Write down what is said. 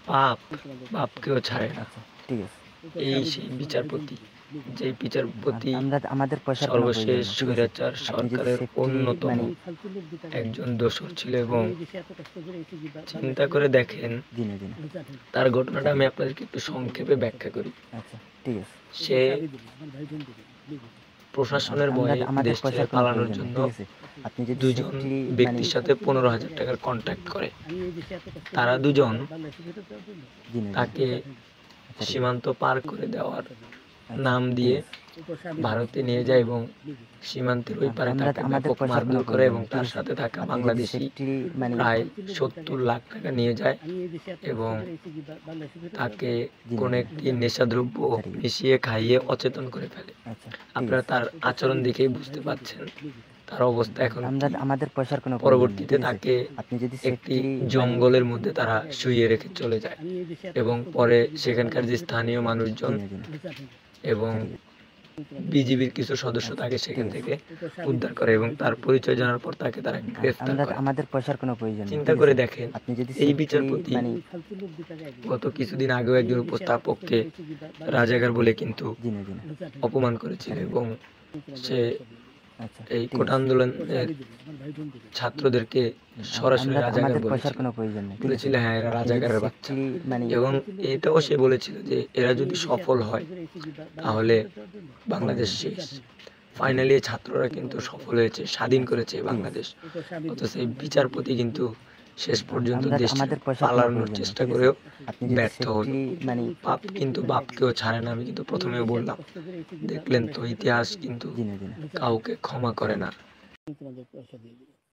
পাপ বাপকেও ছাড়ে না। আচ্ছা ঠিক আছে। এই সেই বিচারপতি, যে বিচারপতি আমাদের পয়সার কোনো প্রয়োজন সর্বশেষ নেই, ঠিক আছে। স্বৈরাচার আপনি যদি সরকারের সেফটি অন্যতম একজন দোসর ছিল। এবং চিন্তা করে দেখেন, জি না জি না। তার ঘটনাটা আমি আপনাদেরকে একটু সংক্ষেপে ব্যাখ্যা করি। আচ্ছা ঠিক আছে। সে প্রশাসনের ভয়ে আমাদের দেশ ছেড়ে পয়সার কোনো পালানোর প্রয়োজন নেই, জন্য ঠিক আছে। আপনি যদি দুজন সেফটি ব্যক্তির সাথে 15,000 টাকার কন্ট্যাক্ট করে। তারা দুজন জি না জি না। তাকে আচ্ছা ঠিক আছে। সীমান্ত পার করে দেওয়ার আচ্ছা, নাম ঠিক দিয়ে আছে। ভারতে নিয়ে যায় এবং সীমান্তের ওই পারে তাকে আমাদের ব্যাপক পয়সার কোনো মারধর করে প্রয়োজন এবং নেই, ঠিক তার আছে। সাথে থাকা আপনি যদি বাংলাদেশি সেফটি প্রায় 70 লাখ টাকা নিয়ে যায় এবং তাকে জি না কোনো জি না। একটি নেশাদ্রব্য আচ্ছা ঠিক আছে। মিশিয়ে খাইয়ে অচেতন করে ফেলে। আচ্ছা ঠিক আপনারা আছে। তার আচরণ দেখেই বুঝতে পারছেন তার অবস্থা এখন কি। আমাদের পয়সার কোনো প্রয়োজন নেই, পরবর্তীতে ঠিক আছে। তাকে আপনি যদি একটি সেফটি জঙ্গলের মধ্যে তারা শুইয়ে রেখে চলে যায় এবং পরে সেখানকার যে স্থানীয় জি মানুষজন না জি না। এবং আচ্ছা ঠিক আছে। বিজিবির কিছু সদস্য আচ্ছা তাকে ঠিক সেখান আছে। থেকে উদ্ধার করে এবং তার পরিচয় জানার পর তাকে তারা গ্রেফতার করে। আমাদের পয়সার কোনো প্রয়োজন নেই, চিন্তা ঠিক করে আছে। দেখেন, আপনি যদি এই সেফটি বিচারপতি গত কিছুদিন আগেও একজন উপস্থাপককে রাজাকার বলে কিন্তু জি না জি না। অপমান করেছিল এবং সে আচ্ছা এই ঠিক কোটা আছে। আন্দোলনের ছাত্রদেরকে সরাসরি রাজাকার আমাদের পয়সার বলেছিল। কোনো প্রয়োজন নেই, ঠিক আছে। বলেছিল হ্যাঁ এরা আপনি যদি রাজাকারের বাচ্চা। সেফটি এবং এটাও সে বলেছিল যে এরা যদি সফল হয় তাহলে বাংলাদেশ শেষ। ফাইনালি ছাত্ররা কিন্তু সফল হয়েছে, স্বাধীন করেছে ঠিক আছে। বাংলাদেশ। অথচ এই বিচারপতি কিন্তু শেষ পর্যন্ত দেশ ছেড়ে আমাদের পয়সার কোনো পালানোর প্রয়োজন নেই, চেষ্টা ঠিক আছে। করেও আপনি যদি ব্যর্থ হলো। সেফটি পাপ কিন্তু বাপকেও ছাড়ে না, আমি কিন্তু প্রথমেও বললাম। দেখলেন তো, ইতিহাস কিন্তু জি না জি না। কাউকে ক্ষমা করে না।